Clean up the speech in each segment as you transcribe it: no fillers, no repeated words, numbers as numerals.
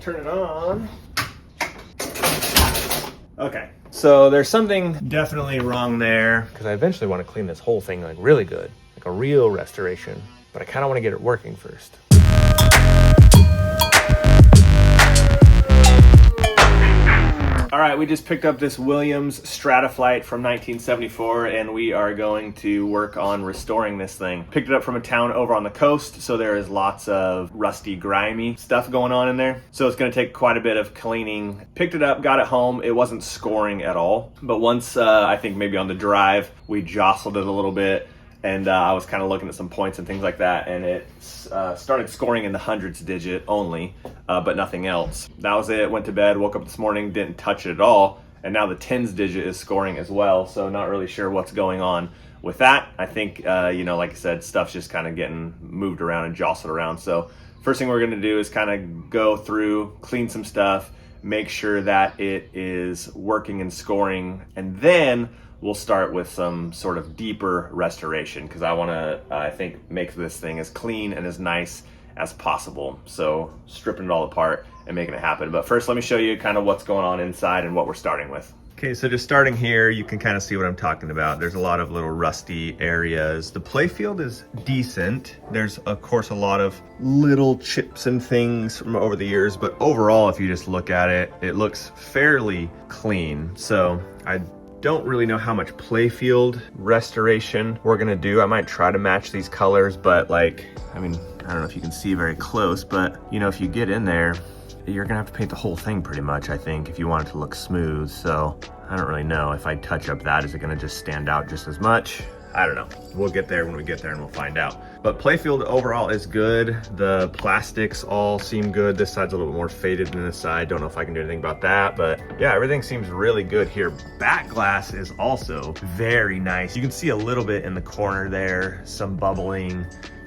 turn it on. Okay, so there's something definitely wrong there, because I eventually want to clean this whole thing like really good, like a real restoration, but I kind of want to get it working first. All right, we just picked up this Williams Strato Flite from 1974, and we are going to work on restoring this thing. Picked it up from a town over on the coast, so there is lots of rusty, grimy stuff going on in there. So it's gonna take quite a bit of cleaning. Picked it up, got it home. It wasn't scoring at all. But once, I think maybe on the drive, we jostled it a little bit, and I was kind of looking at some points and things like that, and it started scoring in the hundreds digit only, but nothing else. That was it. Went to bed, woke up this morning, didn't touch it at all, and now the tens digit is scoring as well, so not really sure what's going on with that. I think, you know, like I said, stuff's just kind of getting moved around and jostled around. So first thing we're going to do is kind of go through, clean some stuff, make sure that it is working and scoring, and then we'll start with some sort of deeper restoration, because I want to, I think, make this thing as clean and as nice as possible. So stripping it all apart and making it happen. But first, let me show you kind of what's going on inside and what we're starting with. Okay, so just starting here, you can kind of see what I'm talking about. There's a lot of little rusty areas. The playfield is decent. There's, of course, a lot of little chips and things from over the years, but overall, if you just look at it, it looks fairly clean. So I don't really know how much playfield restoration we're gonna do. I might try to match these colors, but like, I mean, I don't know if you can see very close, but you know, if you get in there, you're gonna have to paint the whole thing pretty much, I think, if you want it to look smooth. So I don't really know if I touch up that, is it gonna just stand out just as much? I don't know. We'll get there when we get there and we'll find out. But playfield overall is good. The plastics all seem good. This side's a little bit more faded than this side. Don't know if I can do anything about that, but yeah, everything seems really good here. Back glass is also very nice. You can see a little bit in the corner there, some bubbling.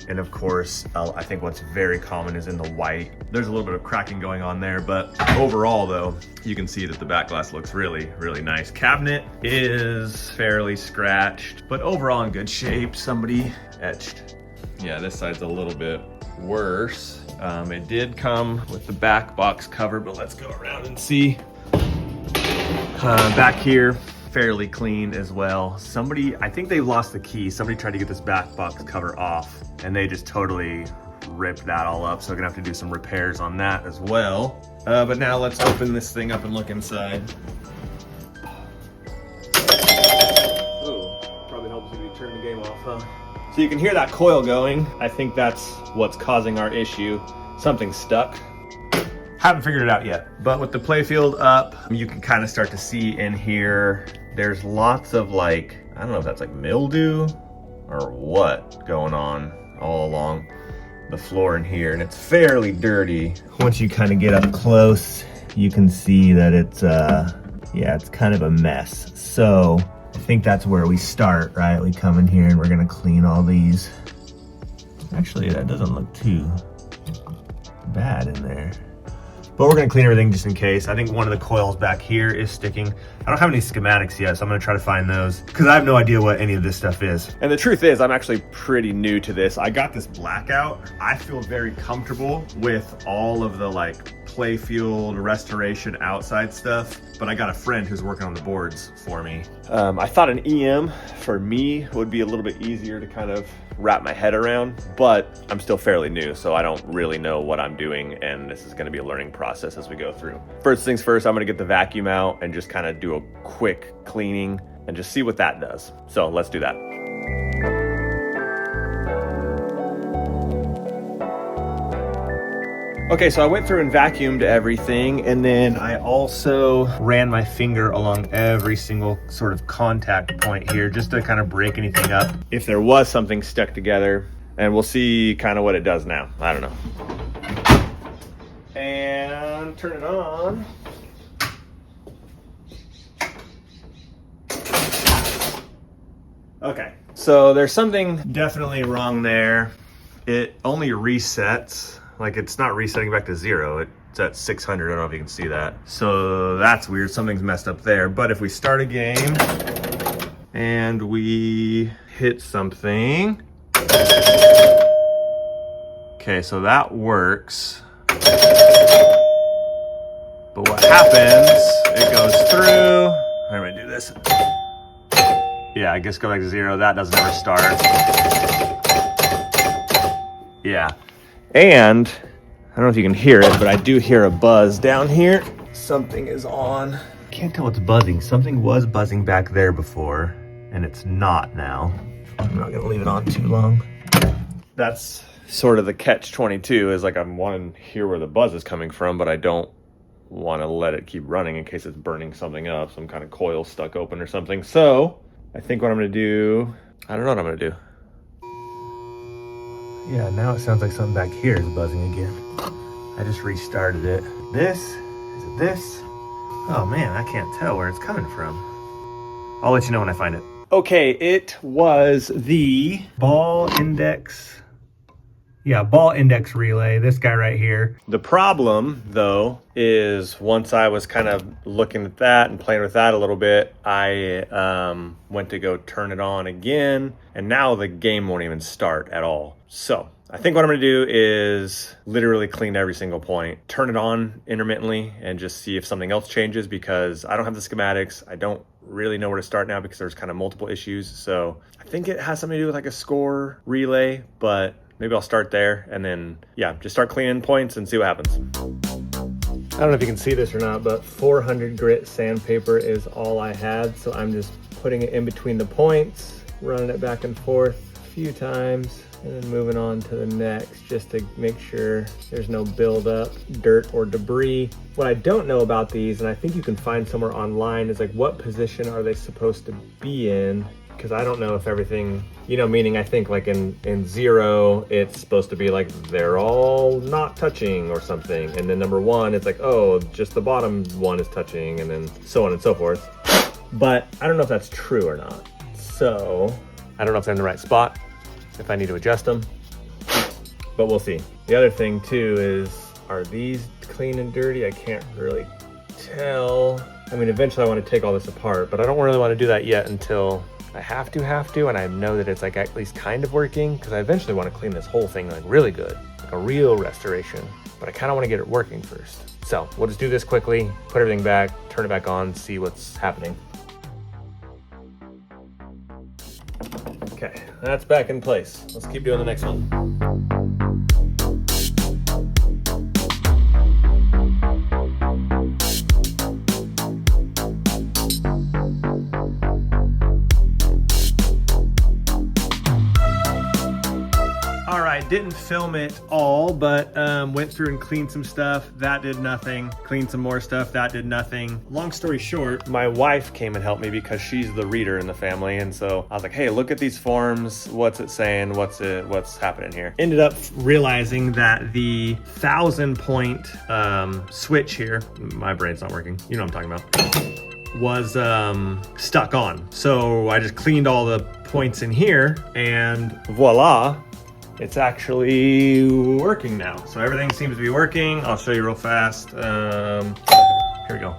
And of course, I think what's very common is in the white. There's a little bit of cracking going on there, but overall though, you can see that the back glass looks really, really nice. Cabinet is fairly scratched, but overall in good shape. Somebody etched. Yeah, this side's a little bit worse. It did come with the back box cover, but let's go around and see. Back here, fairly clean as well. Somebody, I think they lost the key. Somebody tried to get this back box cover off and they just totally ripped that all up. So I'm gonna have to do some repairs on that as well. But now let's open this thing up and look inside. Oh, probably helps if you turn the game off, huh? So you can hear that coil going. I think that's what's causing our issue. Something's stuck. Haven't figured it out yet, but with the playfield up, you can kind of start to see in here, there's lots of like, I don't know if that's like mildew or what going on all along the floor in here, and it's fairly dirty. Once you kind of get up close, you can see that it's, yeah, it's kind of a mess. So I think that's where we start, right? We come in here and we're gonna clean all these. Actually, that doesn't look too bad in there. But we're gonna clean everything just in case. I think one of the coils back here is sticking. I don't have any schematics yet, so I'm gonna try to find those because I have no idea what any of this stuff is. And the truth is, I'm actually pretty new to this. I got this blackout. I feel very comfortable with all of the like playfield restoration outside stuff, but I got a friend who's working on the boards for me. I thought an EM for me would be a little bit easier to kind of wrap my head around, but I'm still fairly new, so I don't really know what I'm doing, and this is gonna be a learning process as we go through. First things first, I'm gonna get the vacuum out and just kind of do a quick cleaning and just see what that does. So let's do that. Okay, so I went through and vacuumed everything, and then I also ran my finger along every single sort of contact point here just to kind of break anything up if there was something stuck together, and we'll see kind of what it does now. I don't know. And turn it on. Okay, so there's something definitely wrong there. It only resets. Like, it's not resetting back to 0. It's at 600. I don't know if you can see that. So that's weird. Something's messed up there. But if we start a game and we hit something. Okay, so that works. happens, it goes through. I'm gonna do this. Yeah, I guess go back to 0. That doesn't ever start. Yeah. And I don't know if you can hear it, but I do hear a buzz down here. Something is on. Can't tell what's buzzing. Something was buzzing back there before, and it's not now. I'm not gonna leave it on too long. That's sort of the catch-22, is like I'm wanting to hear where the buzz is coming from, but I don't want to let it keep running in case it's burning something up, some kind of coil stuck open or something. So I think what I'm gonna do, I don't know what I'm gonna do. Yeah, now it sounds like something back here is buzzing again. I just restarted it. This, is it this? Oh man, I can't tell where it's coming from. I'll let you know when I find it. Okay, it was the ball index relay, this guy right here. The problem, though, is once I was kind of looking at that and playing with that a little bit, I went to go turn it on again, and now the game won't even start at all. So I think what I'm gonna do is literally clean every single point, turn it on intermittently, and just see if something else changes, because I don't have the schematics. I don't really know where to start now because there's kind of multiple issues. So I think it has something to do with like a score relay, but maybe I'll start there and then, yeah, just start cleaning points and see what happens. I don't know if you can see this or not, but 400 grit sandpaper is all I had. So I'm just putting it in between the points, running it back and forth a few times, and then moving on to the next just to make sure there's no buildup, dirt or debris. What I don't know about these, and I think you can find somewhere online, is like what position are they supposed to be in? Because I don't know if everything, you know, meaning I think like in 0, it's supposed to be like they're all not touching or something. And then number 1, it's like, oh, just the bottom one is touching, and then so on and so forth. But I don't know if that's true or not. So I don't know if they're in the right spot, if I need to adjust them, but we'll see. The other thing too is, are these clean and dirty? I can't really tell. I mean, eventually I want to take all this apart, but I don't really want to do that yet until I have to, and I know that it's like at least kind of working, because I eventually want to clean this whole thing like really good, like a real restoration, but I kind of want to get it working first. So we'll just do this quickly, put everything back, turn it back on, see what's happening. Okay, that's back in place. Let's keep doing the next one. All right, didn't film it all, but went through and cleaned some stuff. That did nothing. Cleaned some more stuff. That did nothing. Long story short, my wife came and helped me because she's the reader in the family. And so I was like, hey, look at these forms. What's it saying? What's happening here? Ended up realizing that the 1,000-point switch here, my brain's not working. You know what I'm talking about. Was stuck on. So I just cleaned all the points in here, and voila, it's actually working now. So everything seems to be working. I'll show you real fast. Here we go.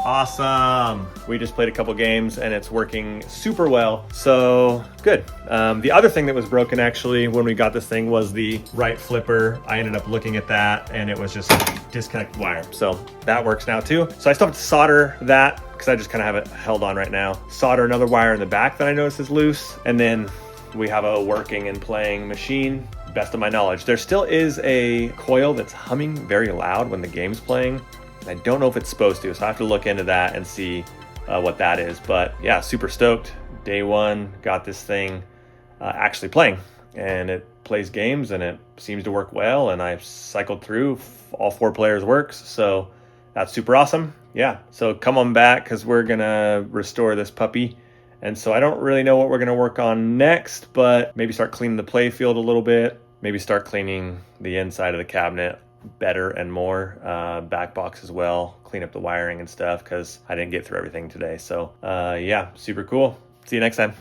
Awesome. We just played a couple games and it's working super well. So good. The other thing that was broken actually when we got this thing was the right flipper. I ended up looking at that and it was just disconnected wire. So that works now too. So I still have to solder that because I just kind of have it held on right now. Solder another wire in the back that I noticed is loose. And then we have a working and playing machine. Best of my knowledge. There still is a coil that's humming very loud when the game's playing. I don't know if it's supposed to, so I have to look into that and see what that is. But yeah, super stoked. Day one, got this thing actually playing, and it plays games and it seems to work well. And I've cycled through, all 4 players works, so that's super awesome. Yeah, so come on back because we're gonna restore this puppy. And so I don't really know what we're gonna work on next, but maybe start cleaning the play field a little bit. Maybe start cleaning the inside of the cabinet better and more, back box as well, clean up the wiring and stuff because I didn't get through everything today. So yeah, super cool. See you next time.